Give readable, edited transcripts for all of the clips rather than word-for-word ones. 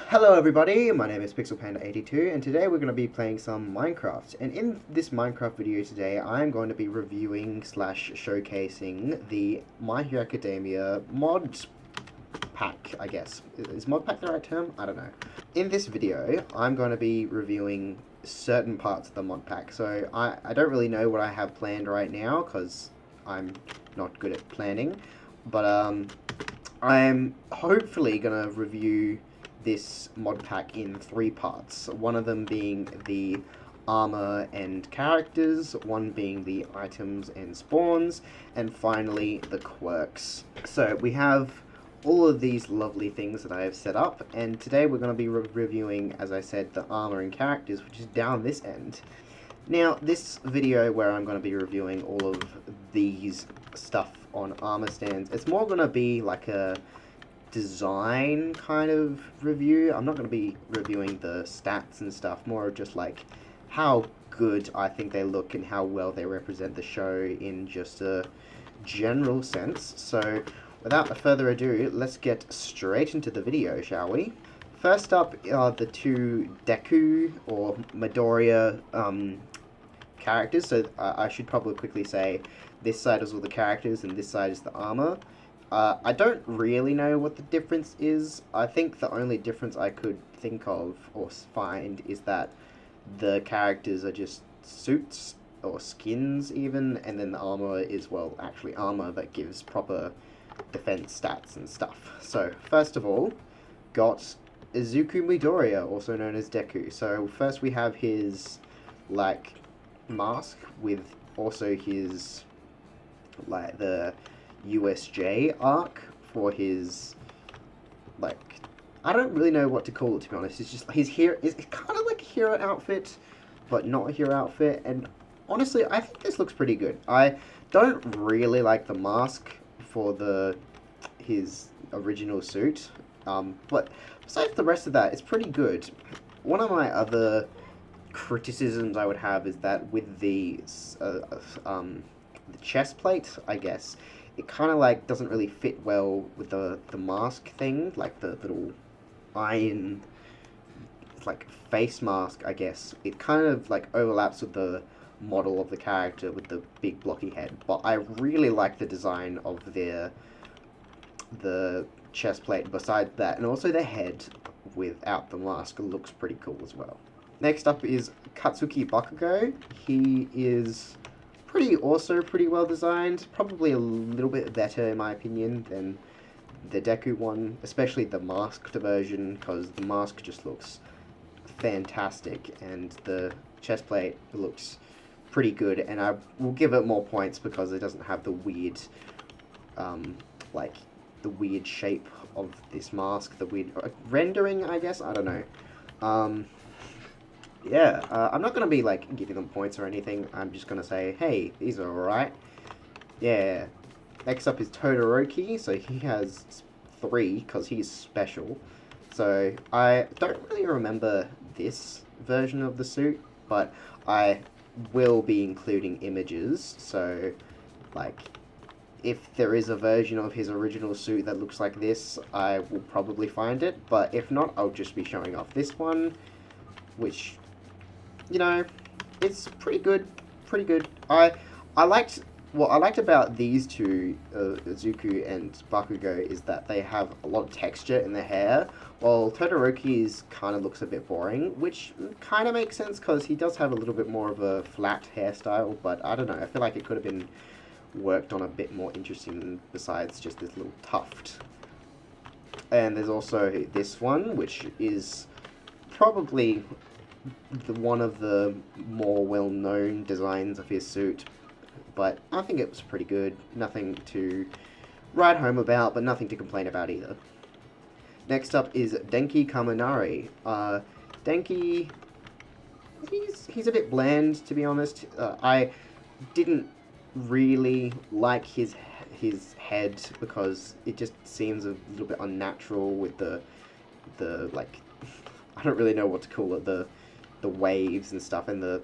Hello everybody, my name is PixelPanda82 and today we're going to be playing some Minecraft. And in this Minecraft video today, I'm going to be reviewing slash showcasing the My Hero Academia mod pack, I guess. Is mod pack the right term? I don't know. In this video, I'm going to be reviewing certain parts of the mod pack. So I don't really know what I have planned right now because I'm not good at planning. But I'm hopefully going to review this mod pack in 3 parts. One of them being the armor and characters, one being the items and spawns, and finally the quirks. So we have all of these lovely things that I have set up, and today we're going to be reviewing, as I said, the armor and characters, which is down this end. Now, this video where I'm going to be reviewing all of these stuff on armor stands, it's more going to be like a design kind of review. I'm not going to be reviewing the stats and stuff, more just like how good I think they look and how well they represent the show in just a general sense. So without further ado, let's get straight into the video, shall we? First up are the 2 Deku or Midoriya characters. So I should probably quickly say this side is all the characters and this side is the armor. I don't really know what the difference is. I think the only difference I could think of or find is that the characters are just suits or skins even, and then the armor is, well, actually armor that gives proper defense stats and stuff. So, first of all, got Izuku Midoriya, also known as Deku. So, first we have his, like, mask with also his, like, the USJ arc for his, like, I don't really know what to call it, to be honest. It's just his hero. It's kind of like a hero outfit, but not a hero outfit. And honestly, I think this looks pretty good. I don't really like the mask for his original suit, but besides the rest of that, it's pretty good. One of my other criticisms I would have is that with the chest plate, I guess, it kind of like doesn't really fit well with the mask thing, like the little iron, like face mask, I guess. It kind of like overlaps with the model of the character with the big blocky head. But I really like the design of the chest plate besides that, and also the head without the mask looks pretty cool as well. Next up is Katsuki Bakugo. He is also pretty well designed, probably a little bit better in my opinion than the Deku one, especially the masked version, because the mask just looks fantastic and the chest plate looks pretty good, and I will give it more points because it doesn't have the weird like the weird shape of this mask, the weird rendering, I guess, I don't know. Yeah, I'm not going to be, like, giving them points or anything. I'm just going to say, hey, these are alright. Yeah. Next up is Todoroki. So he has 3, because he's special. So I don't really remember this version of the suit, but I will be including images. So, like, if there is a version of his original suit that looks like this, I will probably find it. But if not, I'll just be showing off this one, which, you know, it's pretty good, What I liked about these 2, Izuku and Bakugo, is that they have a lot of texture in their hair, while Todoroki's kind of looks a bit boring, which kind of makes sense because he does have a little bit more of a flat hairstyle, but I don't know, I feel like it could have been worked on a bit more interesting besides just this little tuft. And there's also this one, which is probably one of the more well-known designs of his suit, but I think it was pretty good. Nothing to write home about, but nothing to complain about either. Next up is Denki Kaminari. Denki, he's a bit bland, to be honest. I didn't really like his head because it just seems a little bit unnatural with the like, I don't really know what to call it, the waves and stuff, and the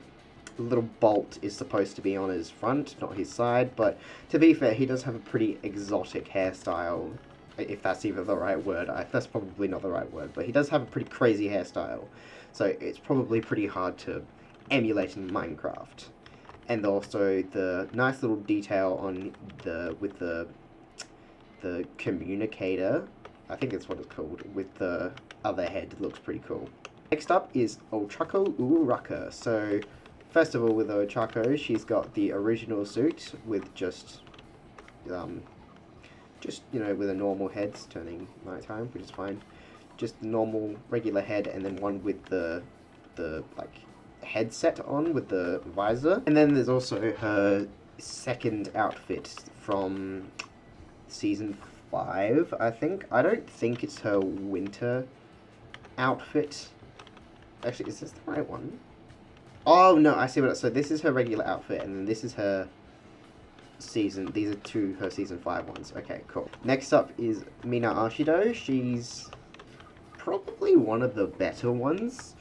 little bolt is supposed to be on his front, not his side, but to be fair, he does have a pretty exotic hairstyle if that's even the right word. That's probably not the right word, but he does have a pretty crazy hairstyle, so it's probably pretty hard to emulate in Minecraft. And also the nice little detail on the communicator, I think that's what it's called, with the other head looks pretty cool. Next up is Ochako Uraraka. So first of all, with Ochako, she's got the original suit with just you know, with a normal head. It's turning nighttime, which is fine. Just normal regular head, and then one with the like headset on with the visor. And then there's also her second outfit from season 5, I think. I don't think it's her winter outfit. Actually, is this the right one? Oh no, I see what. So this is her regular outfit, and then this is her season. These are her season 5 ones. Okay, cool. Next up is Mina Ashido. She's probably one of the better ones.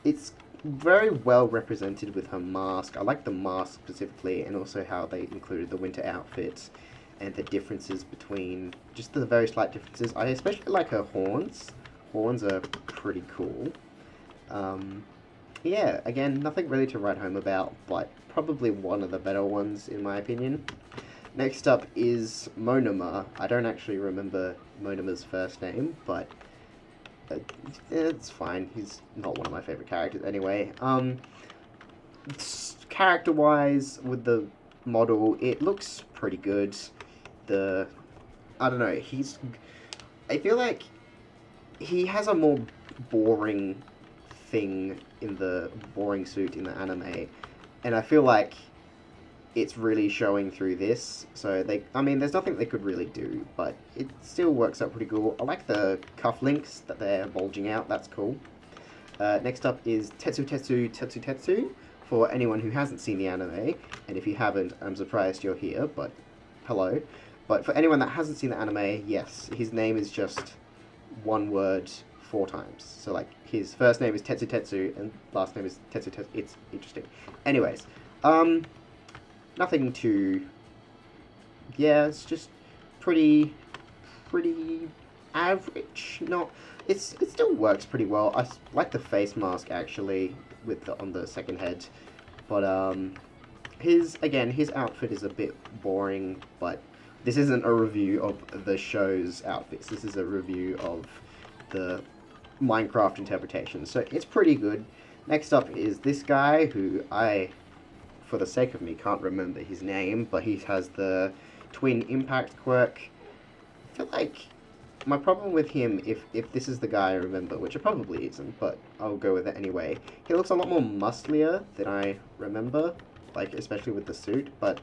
It's very well represented with her mask. I like the mask specifically, and also how they included the winter outfits and the differences between, just the very slight differences. I especially like her horns. Horns are pretty cool. Yeah, again, nothing really to write home about, but probably one of the better ones in my opinion. Next up is Monoma. I don't actually remember Monoma's first name, but it's fine. He's not one of my favorite characters anyway. Character-wise, with the model, it looks pretty good. I don't know, I feel like he has a more boring thing in the boring suit in the anime, and I feel like it's really showing through this. So I mean, there's nothing they could really do, but it still works out pretty cool. I like the cufflinks that they're bulging out. That's cool. Next up is Tetsu. For anyone who hasn't seen the anime, and if you haven't, I'm surprised you're here, but hello. But for anyone that hasn't seen the anime, yes, his name is just one word 4 times. So like, his first name is Tetsu, and last name is Tetsu. It's interesting. Anyways, nothing too... Yeah, it's just pretty average. Not... It still works pretty well. I like the face mask, actually, on the second head. But, his outfit is a bit boring, but this isn't a review of the show's outfits. This is a review of the Minecraft interpretation. So, it's pretty good. Next up is this guy, who for the sake of me, can't remember his name, but he has the twin impact quirk. I feel like my problem with him, if this is the guy I remember, which it probably isn't, but I'll go with it anyway, he looks a lot more musclier than I remember, like, especially with the suit, but,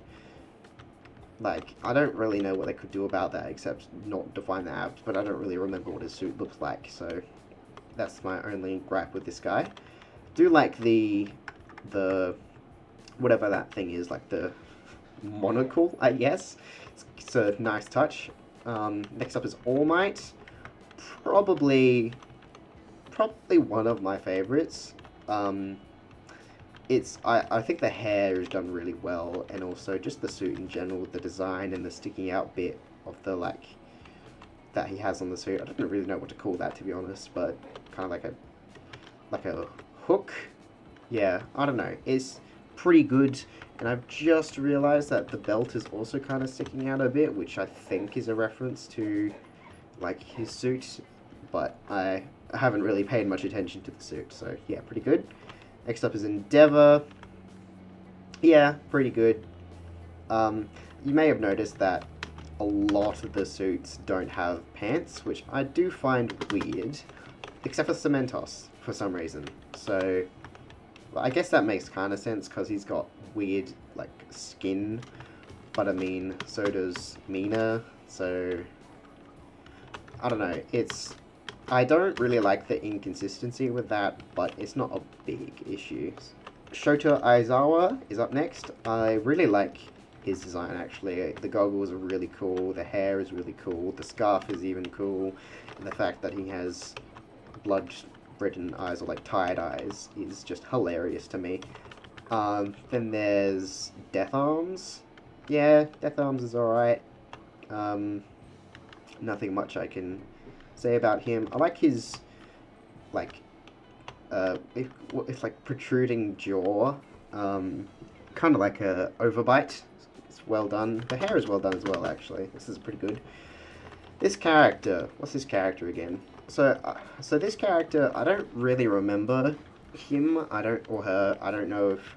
like, I don't really know what they could do about that, except not define the abs, but I don't really remember what his suit looks like, so that's my only gripe with this guy. Do like the whatever that thing is, like the monocle, I guess. It's a nice touch. Next up is All Might. Probably one of my favorites. I think the hair is done really well, and also just the suit in general, the design and the sticking out bit of the, like, that he has on the suit. I don't really know what to call that, to be honest, but kind of like a hook. Yeah, I don't know. It's pretty good, and I've just realized that the belt is also kind of sticking out a bit, which I think is a reference to, like, his suit, but I haven't really paid much attention to the suit, so yeah, pretty good. Next up is Endeavor. Yeah, pretty good. You may have noticed that a lot of the suits don't have pants, which I do find weird, except for Cementos, for some reason. So I guess that makes kind of sense, because he's got weird, like, skin, but I mean, so does Mina, so I don't know, I don't really like the inconsistency with that, but it's not a big issue. Shota Aizawa is up next. I really like his design, actually. The goggles are really cool, the hair is really cool, the scarf is even cool, and the fact that he has blood-ridden eyes, or like tired eyes, is just hilarious to me. Then there's Death Arms. Yeah, Death Arms is alright. Nothing much I can say about him. I like his, like, it's like protruding jaw, kind of like a overbite. It's well done. The hair is well done as well, actually. This is pretty good. This character, what's his character again? So this character, I don't really remember him. Or her. I don't know if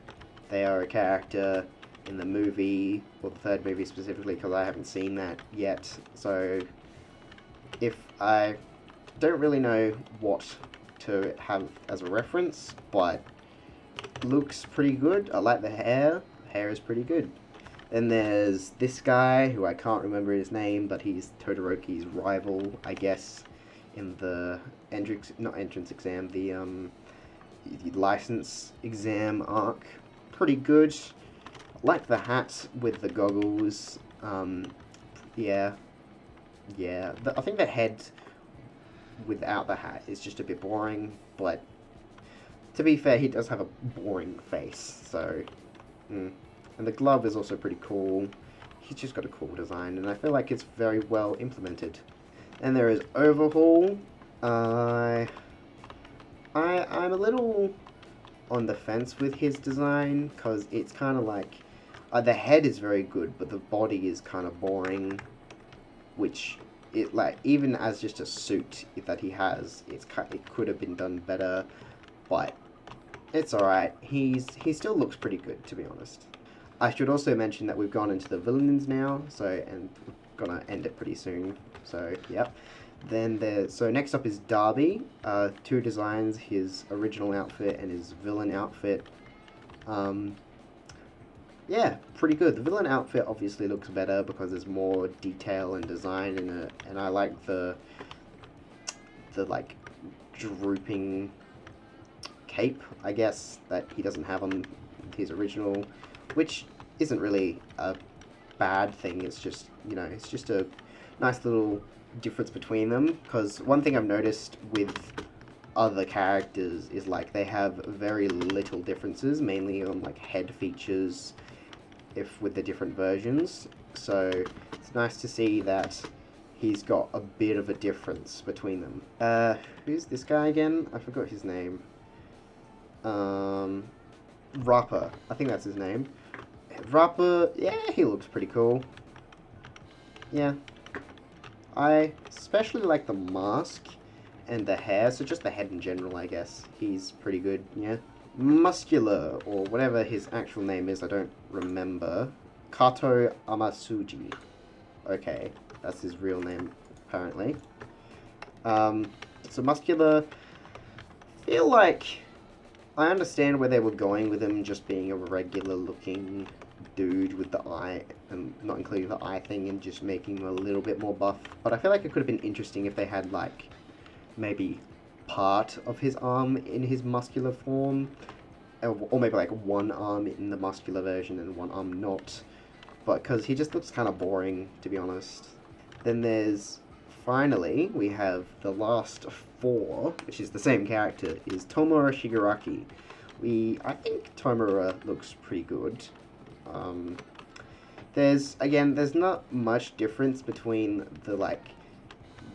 they are a character in the movie or the third movie specifically, because I haven't seen that yet. So if I don't really know what to have as a reference, but looks pretty good. I like the hair. The hair is pretty good. Then there's this guy, who I can't remember his name, but he's Todoroki's rival, I guess, in the the license exam arc. Pretty good. Like the hat with the goggles. Yeah. I think the head without the hat is just a bit boring, but to be fair, he does have a boring face, so... And the glove is also pretty cool. He's just got a cool design, and I feel like it's very well implemented. And there is Overhaul. I'm a little on the fence with his design, because it's kind of like... the head is very good, but the body is kind of boring, which... even as just a suit that he has, it could have been done better, but it's alright. He still looks pretty good, to be honest. I should also mention that we've gone into the villains now, and we're gonna end it pretty soon. So, yep. So next up is Darby. Two designs, his original outfit and his villain outfit. Yeah, pretty good. The villain outfit obviously looks better because there's more detail and design in it, and I like the like drooping cape, I guess, that he doesn't have on his original, which isn't really a bad thing. It's just, it's just a nice little difference between them, because one thing I've noticed with other characters is like they have very little differences, mainly on like head features, with the different versions. So it's nice to see that he's got a bit of a difference between them. Who's this guy again? I forgot his name. Rapper. I think that's his name. Rapper, yeah, he looks pretty cool. Yeah. I especially like the mask and the hair, so just the head in general, I guess. He's pretty good, yeah. Muscular, or whatever his actual name is, I don't remember. Kato Amasuji. Okay, that's his real name, apparently. So Muscular, feel like I understand where they were going with him just being a regular looking dude with the eye, and not including the eye thing, and just making him a little bit more buff. But I feel like it could have been interesting if they had, like, maybe part of his arm in his muscular form, or maybe like one arm in the muscular version and one arm not, but because he just looks kind of boring, to be honest. Then finally, we have the last four, which is the same character, is Tomura Shigaraki. I think Tomura looks pretty good. There's not much difference between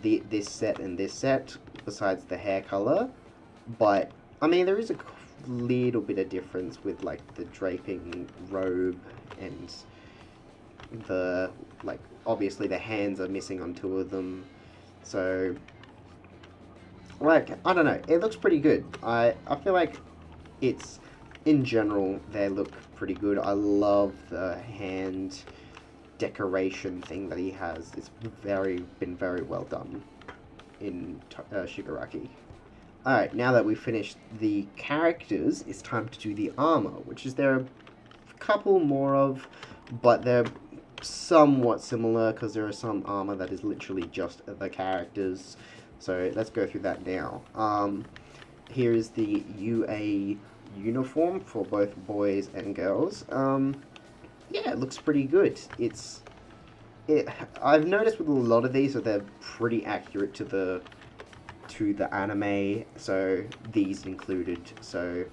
this set and this set, besides the hair color, but I mean there is a little bit of difference with like the draping robe, and obviously the hands are missing on two of them, so I don't know, it looks pretty good. I feel like it's, in general, they look pretty good. I love the hand decoration thing that he has. It's been very well done in Shigaraki. Alright, now that we've finished the characters, it's time to do the armor, which is there are a couple more of, but they're somewhat similar because there are some armor that is literally just the characters. So let's go through that now. Here is the UA uniform for both boys and girls. Yeah, it looks pretty good. I've noticed with a lot of these that they're pretty accurate to the anime, so these included. So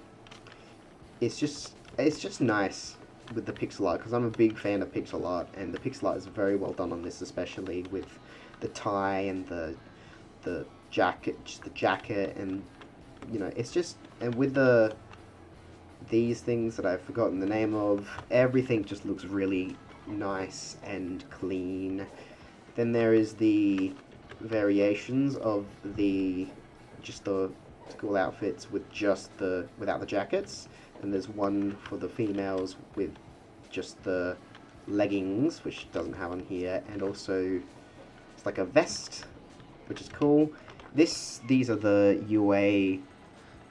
it's just nice with the pixel art, because I'm a big fan of pixel art, and the pixel art is very well done on this, especially with the tie and the jacket, and you know, it's just, and with these things that I've forgotten the name of, everything just looks really nice and clean. Then there is the variations of the school outfits with just without the jackets. And there's one for the females with just the leggings, which doesn't have on here, and also it's like a vest, which is cool. These are the UA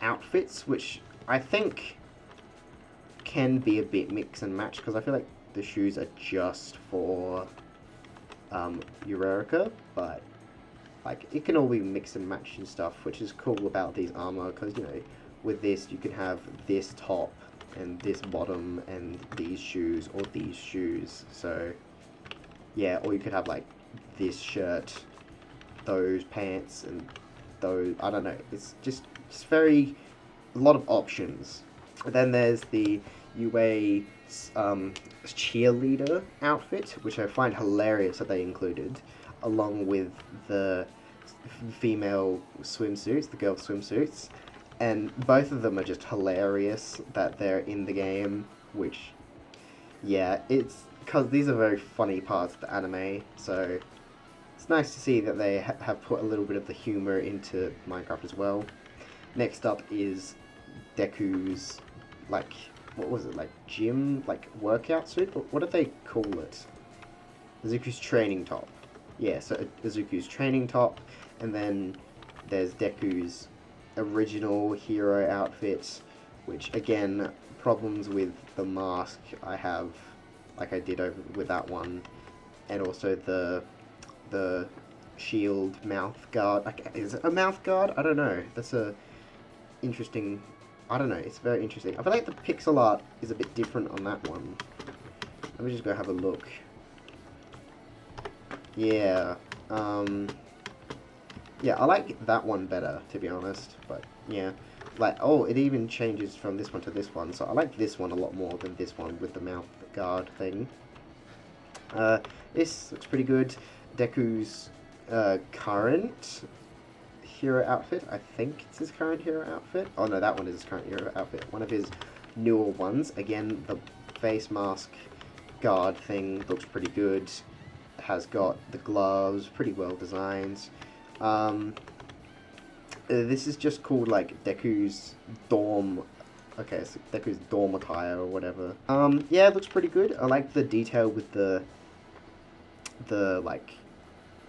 outfits, which I think can be a bit mix and match, because I feel like the shoes are just for Eureka, but like it can all be mix and match and stuff, which is cool about these armor, because you know, with this you could have this top and this bottom and these shoes or these shoes. So yeah, or you could have like this shirt, those pants, and those, I don't know, it's just very, a lot of options. Then there's the UA cheerleader outfit, which I find hilarious that they included, along with the female swimsuits, the girl swimsuits, and both of them are just hilarious that they're in the game, which, yeah, it's because these are very funny parts of the anime, so it's nice to see that they have put a little bit of the humor into Minecraft as well. Next up is Deku's, like, what was it, like gym, like workout suit? What did they call it? Izuku's training top. Yeah, so Izuku's training top, and then there's Deku's original hero outfit, which again, problems with the mask I have, like I did over with that one, and also the shield mouth guard. Like, is it a mouth guard? I don't know. That's a interesting. I don't know. It's very interesting. I feel like the pixel art is a bit different on that one. Let me just go have a look. Yeah. Yeah, I like that one better, to be honest. But yeah, like, oh, it even changes from this one to this one. So I like this one a lot more than this one with the mouth guard thing. This looks pretty good. Deku's current hero outfit. I think it's his current hero outfit. Oh no, that one is his current hero outfit. One of his newer ones. Again, the face mask guard thing looks pretty good. Has got the gloves, pretty well designed. This is just called like Deku's dorm. Okay, so Deku's dorm attire or whatever. Yeah, it looks pretty good. I like the detail with the like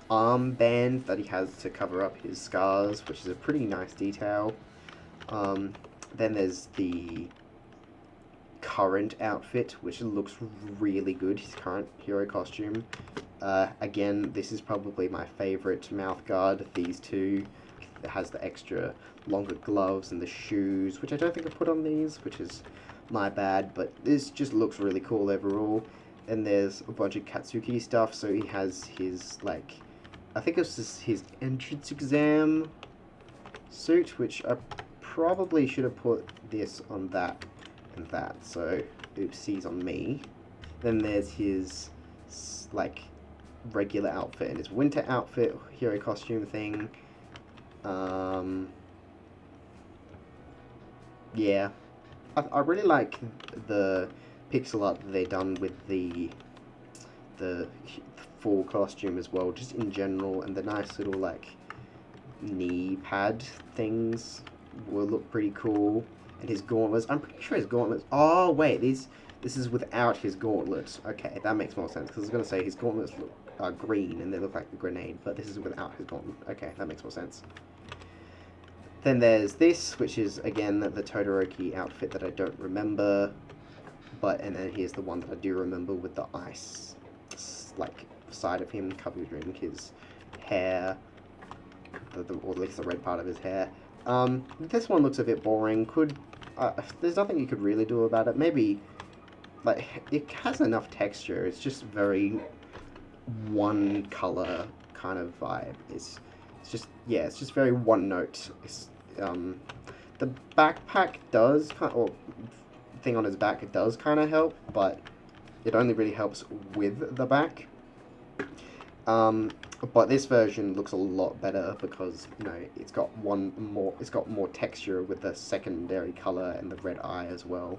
armband that he has to cover up his scars, which is a pretty nice detail. Then there's the current outfit, which looks really good, his current hero costume. Again, this is probably my favorite mouth guard of these two. It has the extra longer gloves and the shoes, which I don't think I put on these, which is my bad, but this just looks really cool overall. And there's a bunch of Katsuki stuff, so he has his, like, I think it's just his entrance exam suit, which I probably should have put this on that and that, so oopsies on me. Then there's his, like, regular outfit and his winter outfit, hero costume thing. Yeah. I really like the pixel art that they've done with the full costume as well, just in general, and the nice little, like, knee pad things will look pretty cool. And his gauntlets, I'm pretty sure his gauntlets, oh wait, this is without his gauntlets. Okay, that makes more sense, because I was going to say his gauntlets are green and they look like a grenade, but this is without his gauntlet. Okay, that makes more sense. Then there's this, which is again the Todoroki outfit that I don't remember, and then here's the one that I do remember with the ice, like, side of him covering his hair, or at least the red part of his hair. This one looks a bit boring. There's nothing you could really do about it. Maybe, like, it has enough texture. It's just very one color kind of vibe. It's just, yeah, it's just very one note. The backpack does kind of, or thing on his back, it does kind of help, but it only really helps with the back. But this version looks a lot better because, you know, it's got more texture with the secondary color and the red eye as well.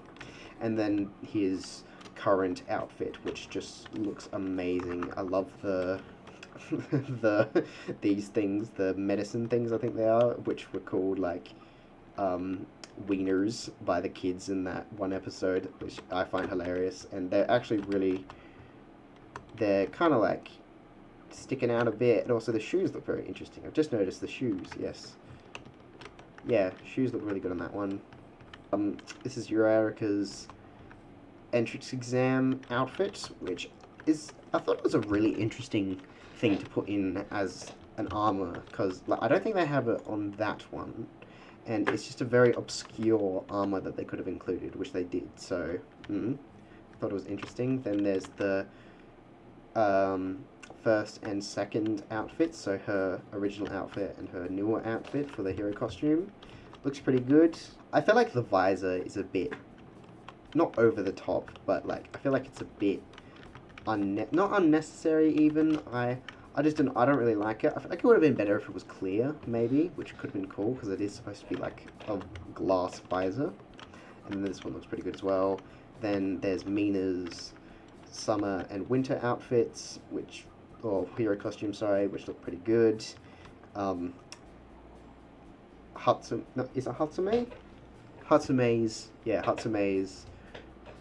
And then his current outfit, which just looks amazing. I love the these things, the medicine things, I think they are, which were called like wieners by the kids in that one episode, which I find hilarious. And they're actually they're kind of like sticking out a bit, and also the shoes look very interesting. I've just noticed the shoes. Yes, yeah, shoes look really good on that one. This is Eureka's entrance exam outfit, which is, I thought it was a really interesting thing to put in as an armor, because like, I don't think they have it on that one, and it's just a very obscure armor that they could have included, which they did. So I thought it was interesting. Then there's the first and second outfits, so her original outfit and her newer outfit for the hero costume. Looks pretty good. I feel like the visor is a bit, not over the top, but like I feel like it's a bit not unnecessary even. I don't really like it. I feel like it would have been better if it was clear, maybe, which could have been cool because it is supposed to be like a glass visor. And then this one looks pretty good as well. Then there's Mina's summer and winter outfits, or hero costume, sorry, which look pretty good. Is it Hatsume? Hatsume's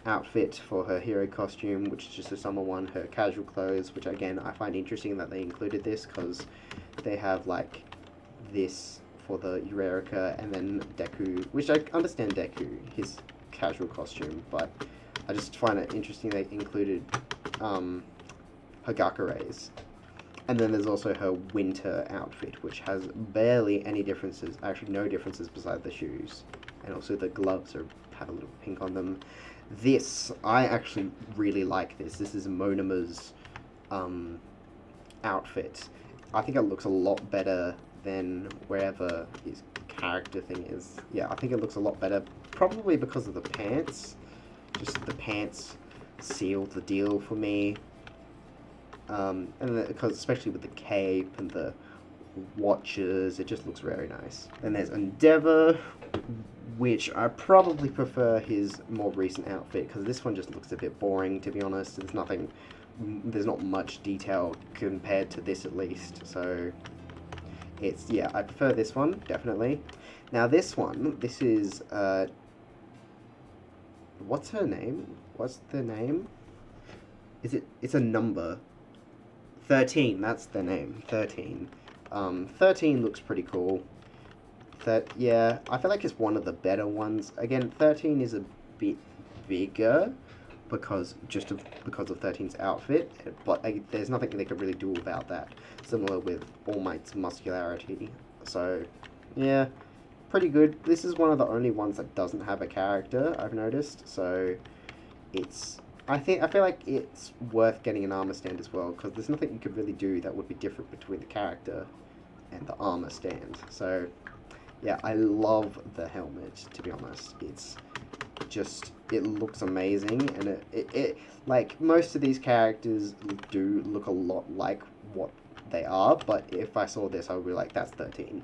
outfit for her hero costume, which is just a summer one, her casual clothes, which again, I find interesting that they included this, because they have like this for the Eureka, and then Deku, which I understand Deku, his casual costume, but I just find it interesting they included Hagakure's. And then there's also her winter outfit, which has barely any differences, actually no differences beside the shoes. And also the gloves have a little pink on them. This, I actually really like this. This is Monama's outfit. I think it looks a lot better than wherever his character thing is. Yeah, I think it looks a lot better, probably because of the pants. Just the pants sealed the deal for me. And because especially with the cape and the watches, it just looks very nice. Then there's Endeavor, which I probably prefer his more recent outfit, because this one just looks a bit boring, to be honest. There's not much detail compared to this, at least. So yeah, I prefer this one, definitely. Now this is what's her name? What's the name? It's a number. 13, that's the name. 13. 13 looks pretty cool. Yeah, I feel like it's one of the better ones. Again, 13 is a bit bigger because of 13's outfit, but there's nothing they could really do about that. Similar with All Might's muscularity. So, yeah, pretty good. This is one of the only ones that doesn't have a character, I've noticed. So, I feel like it's worth getting an armor stand as well, because there's nothing you could really do that would be different between the character and the armor stand. So, yeah, I love the helmet, to be honest. It looks amazing, and it like, most of these characters do look a lot like what they are, but if I saw this, I would be like, that's 13.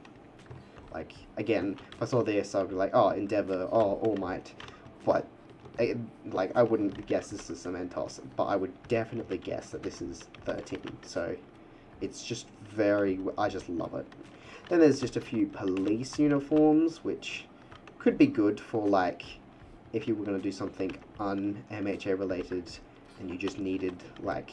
Like, again, if I saw this, I would be like, oh, Endeavor, oh, All Might, but I wouldn't guess this is Cementos, but I would definitely guess that this is 13, so it's just I just love it. Then there's just a few police uniforms, which could be good for, like, if you were going to do something un-MHA related, and you just needed, like,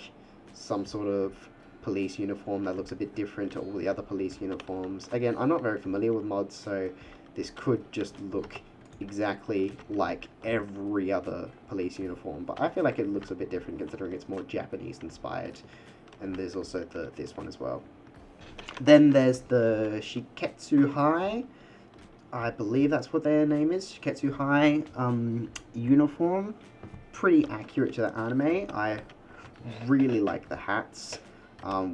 some sort of police uniform that looks a bit different to all the other police uniforms. Again, I'm not very familiar with mods, so this could just look exactly like every other police uniform, but I feel like it looks a bit different considering it's more Japanese inspired. And there's also this one as well. Then there's the Shiketsu High, I believe that's what their name is, Shiketsu High uniform. Pretty accurate to the anime. I really like the hats,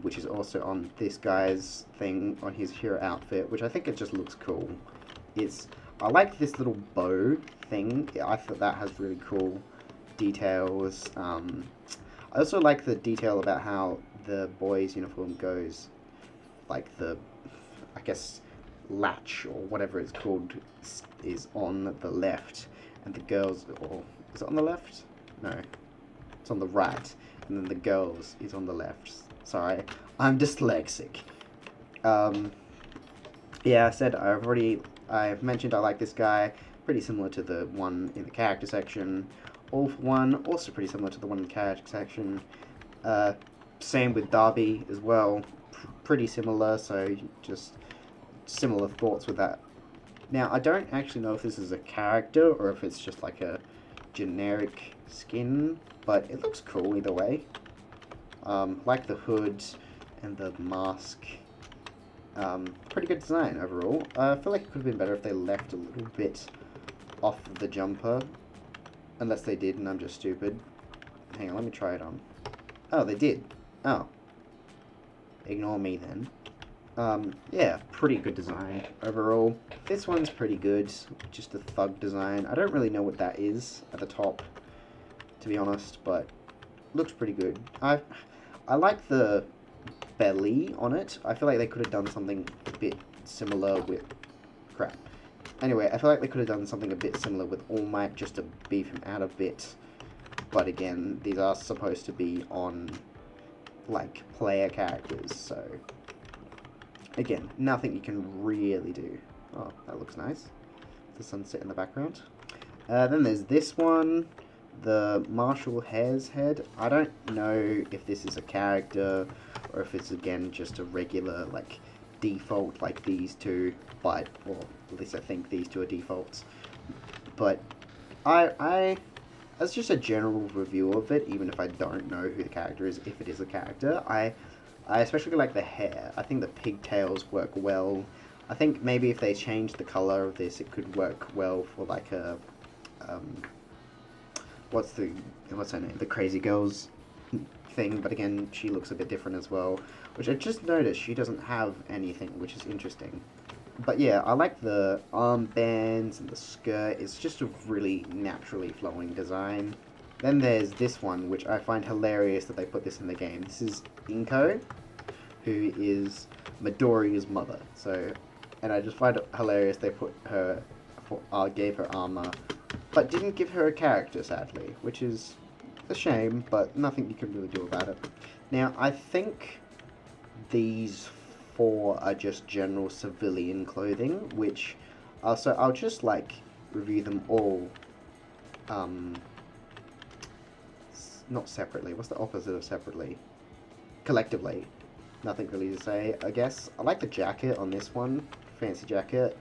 which is also on this guy's thing, on his hero outfit, which I think it just looks cool. I like this little bow thing. I thought that has really cool details. I also like the detail about how the boy's uniform goes, like the, I guess, latch or whatever it's called is on the left, and the girls, or is it on the left? No, it's on the right, and then the girls is on the left. Sorry, I'm dyslexic. Yeah, I've mentioned I like this guy, pretty similar to the one in the character section. All for One, also pretty similar to the one in the character section. Same with Darby as well, pretty similar, so just similar thoughts with that. Now, I don't actually know if this is a character or if it's just like a generic skin, but it looks cool either way. Like the hood and the mask. Pretty good design overall. I feel like it could have been better if they left a little bit off the jumper. Unless they did and I'm just stupid. Hang on, let me try it on. Oh, they did. Oh. Ignore me then. Yeah, pretty good design overall. This one's pretty good. Just a thug design. I don't really know what that is at the top, to be honest, but looks pretty good. I like the belly on it. I feel like they could have done something a bit similar with... Crap. Anyway, I feel like they could have done something a bit similar with All Might just to beef him out a bit. But again, these are supposed to be on, like, player characters, so... Again, nothing you can really do. Oh, that looks nice. The sunset in the background. Then there's this one. The Marshall Hare's head. I don't know if this is a character or if it's, again, just a regular, like, default like these two. But, or at least I think these two are defaults. But as just a general review of it, even if I don't know who the character is, if it is a character, I especially like the hair. I think the pigtails work well. I think maybe if they changed the color of this, it could work well for like a, what's her name? The Crazy Girls thing. But again, she looks a bit different as well. Which I just noticed she doesn't have anything, which is interesting. But yeah, I like the armbands and the skirt. It's just a really naturally flowing design. Then there's this one, which I find hilarious that they put this in the game. This is Inko, who is Midoriya's mother. So, and I just find it hilarious they put her, gave her armor, but didn't give her a character, sadly, which is a shame, but nothing you can really do about it. Now, I think these four are just general civilian clothing, which, so I'll just, like, review them all, not separately. What's the opposite of separately? Collectively. Nothing really to say, I guess. I like the jacket on this one. Fancy jacket.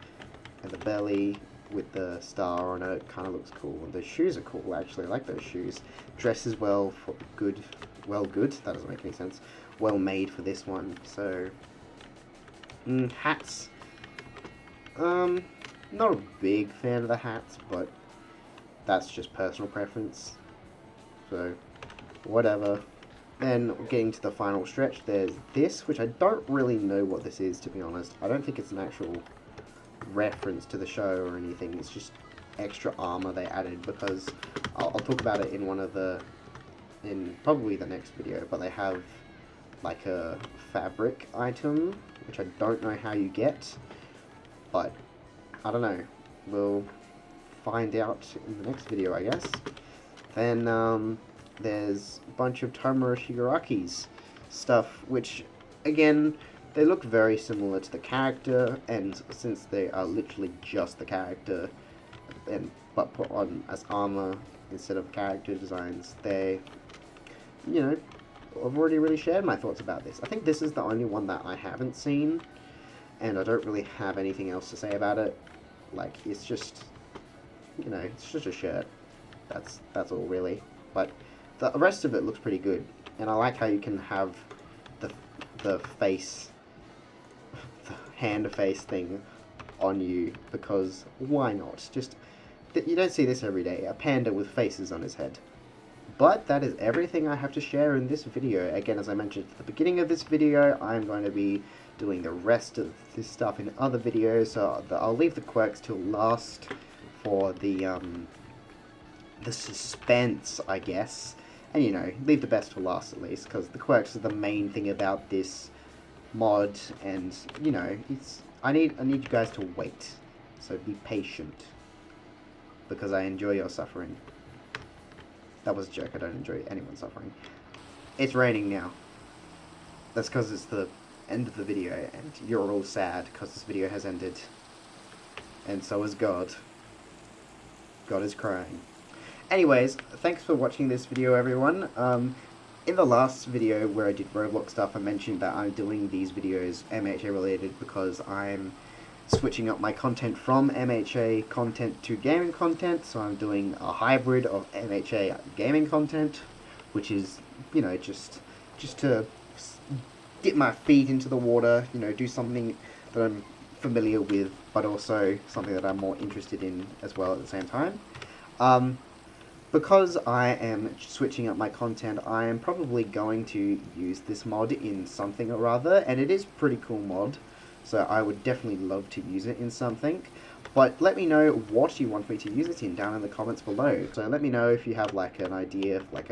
And the belly with the star on it. Kind of looks cool. And the shoes are cool, actually. I like those shoes. Dress as well for good. Well, good. That doesn't make any sense. Well made for this one. So, hats. Not a big fan of the hats, but that's just personal preference. So, whatever. Then, getting to the final stretch, there's this, which I don't really know what this is, to be honest. I don't think it's an actual reference to the show or anything. It's just extra armor they added, because I'll talk about it in in probably the next video, but they have like a fabric item, which I don't know how you get, but I don't know. We'll find out in the next video, I guess. Then, there's a bunch of Tomura Shigaraki's stuff, which, again, they look very similar to the character, and since they are literally just the character, but put on as armor instead of character designs, they, you know, I've already really shared my thoughts about this. I think this is the only one that I haven't seen, and I don't really have anything else to say about it. Like, it's just, you know, it's just a shirt. That's all, really. But the rest of it looks pretty good, and I like how you can have the face, the hand-to-face thing on you, because why not? Just, you don't see this every day, a panda with faces on his head. But that is everything I have to share in this video. Again, as I mentioned at the beginning of this video, I'm going to be doing the rest of this stuff in other videos, so I'll leave the quirks till last for the suspense, I guess. And, you know, leave the best for last at least, because the quirks are the main thing about this mod, and, you know, I need you guys to wait. So be patient, because I enjoy your suffering. That was a joke, I don't enjoy anyone suffering. It's raining now. That's because it's the end of the video, and you're all sad because this video has ended. And so is God. God is crying. Anyways, thanks for watching this video, everyone. In the last video where I did Roblox stuff, I mentioned that I'm doing these videos MHA related because I'm switching up my content from MHA content to gaming content, so I'm doing a hybrid of MHA gaming content, which is, you know, just to dip my feet into the water, you know, do something that I'm familiar with, but also something that I'm more interested in as well at the same time. Because I am switching up my content, I am probably going to use this mod in something or other, and it is a pretty cool mod, so I would definitely love to use it in something. But let me know what you want me to use it in down in the comments below. So let me know if you have like an idea of like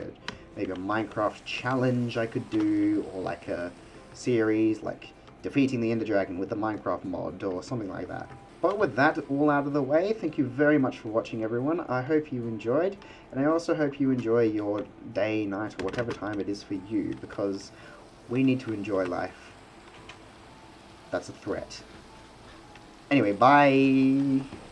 maybe a Minecraft challenge I could do, or like a series like defeating the Ender Dragon with the Minecraft mod or something like that. But with that all out of the way, thank you very much for watching, everyone. I hope you enjoyed, and I also hope you enjoy your day, night, or whatever time it is for you, because we need to enjoy life. That's a threat. Anyway, bye!